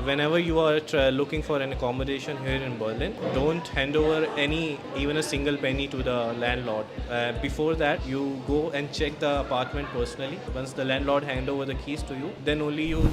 whenever you are looking for an accommodation here in Berlin, don't hand over even a single penny to the landlord. Before that, you go and check the apartment personally. Once the landlord hand over the keys to you, then only you.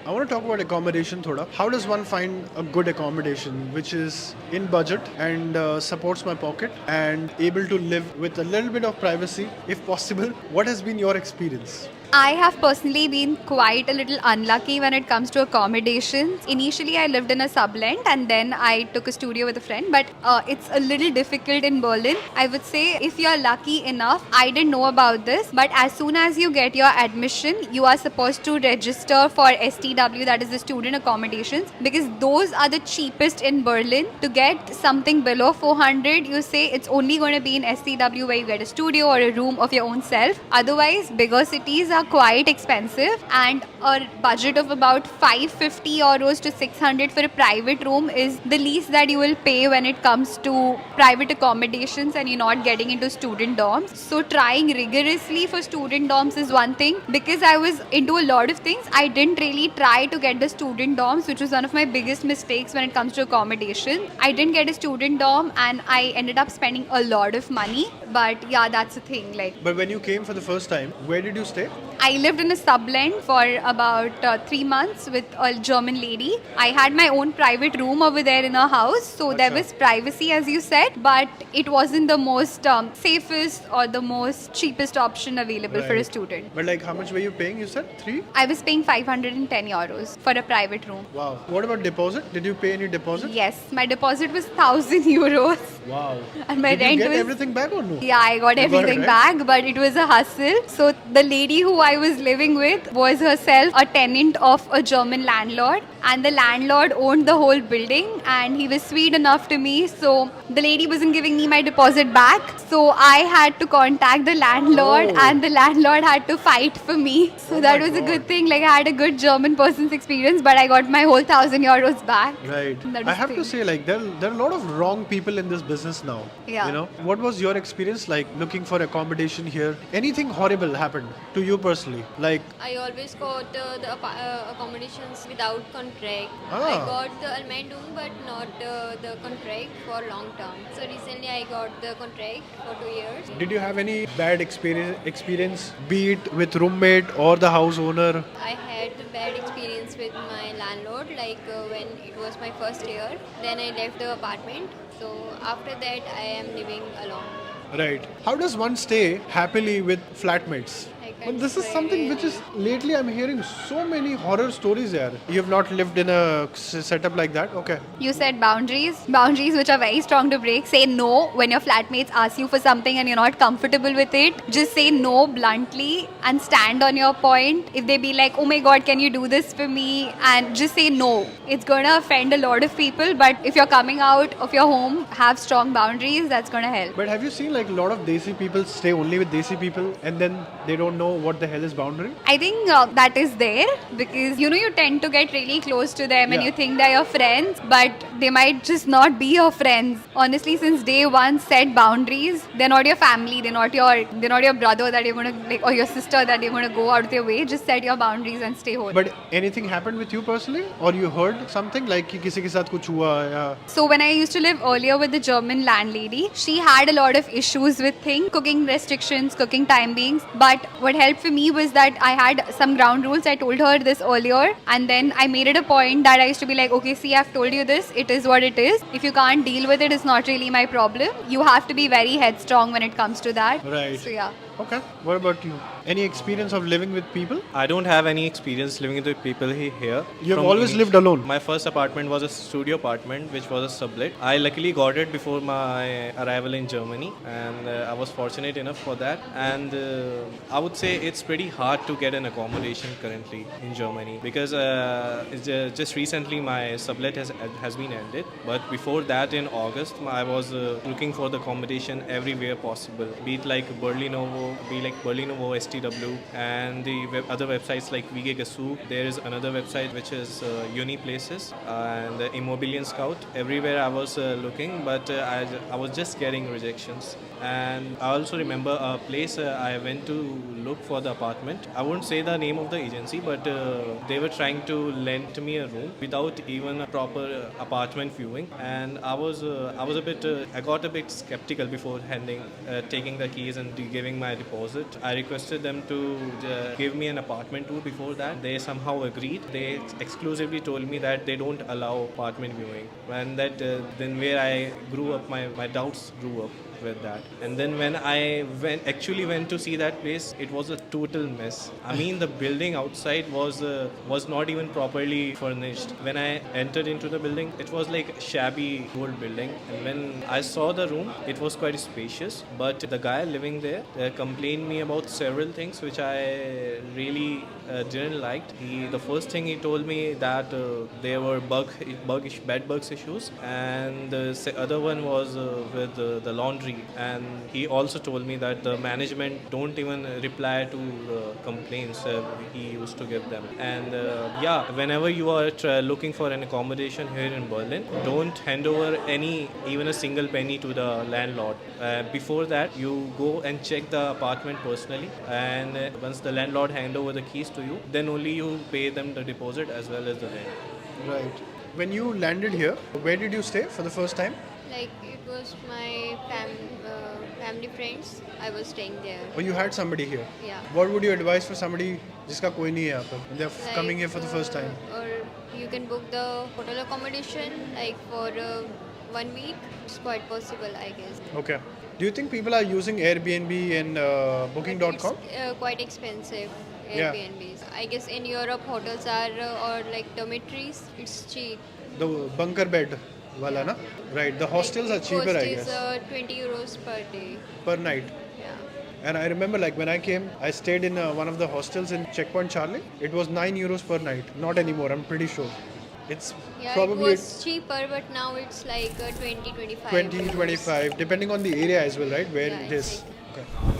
I want to talk about accommodation thoda. How does one find a good accommodation which is in budget and supports my pocket and able to live with a little bit of privacy if possible? What has been your experience? I have personally been quite a little unlucky when it comes to accommodations. Initially, I lived in a sublend and then I took a studio with a friend, but it's a little difficult in Berlin. I would say if you're lucky enough, I didn't know about this, but as soon as you get your admission, you are supposed to register for STW, that is the student accommodations, because those are the cheapest in Berlin. To get something below 400, you say it's only going to be in STW where you get a studio or a room of your own self. Otherwise, bigger cities are quite expensive, and a budget of about 550 euros to 600 for a private room is the least that you will pay when it comes to private accommodations and you're not getting into student dorms. So trying rigorously for student dorms is one thing. Because I was into a lot of things, I didn't really try to get the student dorms, which was one of my biggest mistakes when it comes to accommodation. I didn't get a student dorm and I ended up spending a lot of money. But yeah, that's the thing. But when you came for the first time, where did you stay? I lived in a sublend for about 3 months with a German lady. I had my own private room over there in her house, so there was privacy, as you said, but it wasn't the most safest or the most cheapest option available for a student. But like how much were you paying, you said? 3? I was paying 510 euros for a private room. Wow. What about deposit? Did you pay any deposit? Yes, my deposit was 1000 euros. Wow. And my Did rent you get was everything back or no? Yeah, I got everything right? back, but it was a hustle. So the lady who I was living with was herself a tenant of a German landlord, and the landlord owned the whole building, and he was sweet enough to me. So the lady wasn't giving me my deposit back, so I had to contact the landlord, and the landlord had to fight for me. So that was a good thing. Like I had a good German person's experience, but I got my whole 1000 euros back. Right. That I was have the to thing. say, like, there are a lot of wrong people in this business now. Yeah. You know, what was your experience like looking for accommodation here? Anything horrible happened to you personally? Like, I always got the accommodations without contract. I Ah. got the Almendung but not the contract for long term. So recently I got the contract for 2 years. did you have any bad experience, be it with roommate or the house owner? I had a bad experience with my landlord when it was my first year. Then I left the apartment. So after that I am living alone. Right. How does one stay happily with flatmates? I Well, can't this is say. something which is lately I'm hearing so many horror stories here. You have not lived in a setup like that? Okay. You said boundaries which are very strong to break. Say no when your flatmates ask you for something and you're not comfortable with it. Just say no bluntly and stand on your point. If they be like, oh my god, can you do this for me? And just say no. It's gonna offend a lot of people, but if you're coming out of your home, have strong boundaries, that's gonna help. But have you seen like a lot of Desi people stay only with Desi people and then they don't know what the hell is boundary? I think that is there because you tend to get really close to them and Yeah. you think they're your friends, but they might just not be your friends. Honestly, since day one, set boundaries. They're not your family. They're not your brother that you're gonna like, or your sister that you're gonna go out of their way. Just set your boundaries and stay home. But anything happened with you personally, or you heard something like कि किसी के साथ कुछ हुआ या? So when I used to live earlier with the German landlady, she had a lot of issues with things, cooking restrictions, cooking timings. But what helped for me was that I had some ground rules. I told her this earlier, and then I made it a point that I used to be like, okay, see, I've told you this. It is what it is. If you can't deal with it, it's not really my problem. You have to be very headstrong when it comes to that. Right. So yeah. Okay. What about you? Any experience of living with people? I don't have any experience living with people here. You have From always lived alone? My first apartment was a studio apartment, which was a sublet. I luckily got it before my arrival in Germany, and I was fortunate enough for that. And I would say it's pretty hard to get an accommodation currently in Germany because just recently my sublet has been ended. But before that, in August, I was looking for the accommodation everywhere possible, be it like Berlinovo be like Berlinovo, STW, and the other websites like VG Gasu. There is another website which is Uni Places and Immobilien Scout. Everywhere I was looking, but I was just getting rejections. And I also remember a place I went to look for the apartment. I won't say the name of the agency, but they were trying to lend me a room without even a proper apartment viewing. And I got a bit skeptical before taking the keys and giving my deposit. I requested them to give me an apartment tour before that. They somehow agreed. They exclusively told me that they don't allow apartment viewing. And that then where I grew up, my doubts grew up with that. And then when I went to see that place, it was a total mess. I mean, the building outside was not even properly furnished. When I entered into the building, it was like a shabby old building. And when I saw the room, it was quite spacious. But the guy living there complained me about several things which I really didn't like. The first thing he told me that there were bed bugs issues, and the other one was with the laundry. And he also told me that the management don't even reply to complaints he used to give them. And whenever you are looking for an accommodation here in Berlin, don't hand over even a single penny to the landlord. Before that, you go and check the apartment personally, and once the landlord hand over the keys to you, then only you pay them the deposit as well as the rent. Right. When you landed here, where did you stay for the first time? Like it was my family friends. I was staying there. Or you had somebody here? Yeah. What would you advise for somebody जिसका कोई नहीं है यहाँ पर? They're coming here for the first time. Or you can book the hotel accommodation like for 1 week. It's quite possible, I guess. Okay. Do you think people are using Airbnb and Booking.com? It's quite expensive. Yeah. Airbnbs. I guess in Europe hotels are or like dormitories. It's cheap. The bunker bed wala na? Right. The hostels are cheaper, I guess. Cost is 20 euros per day. Per night. Yeah. And I remember like when I came, I stayed in one of the hostels in Checkpoint Charlie. It was 9 euros per night. Not anymore, I'm pretty sure. It's Yeah, probably it was cheaper, but now it's like 20, 25. 20, 25, depending on the area as well, right? Where Yeah, it is. exactly. Okay.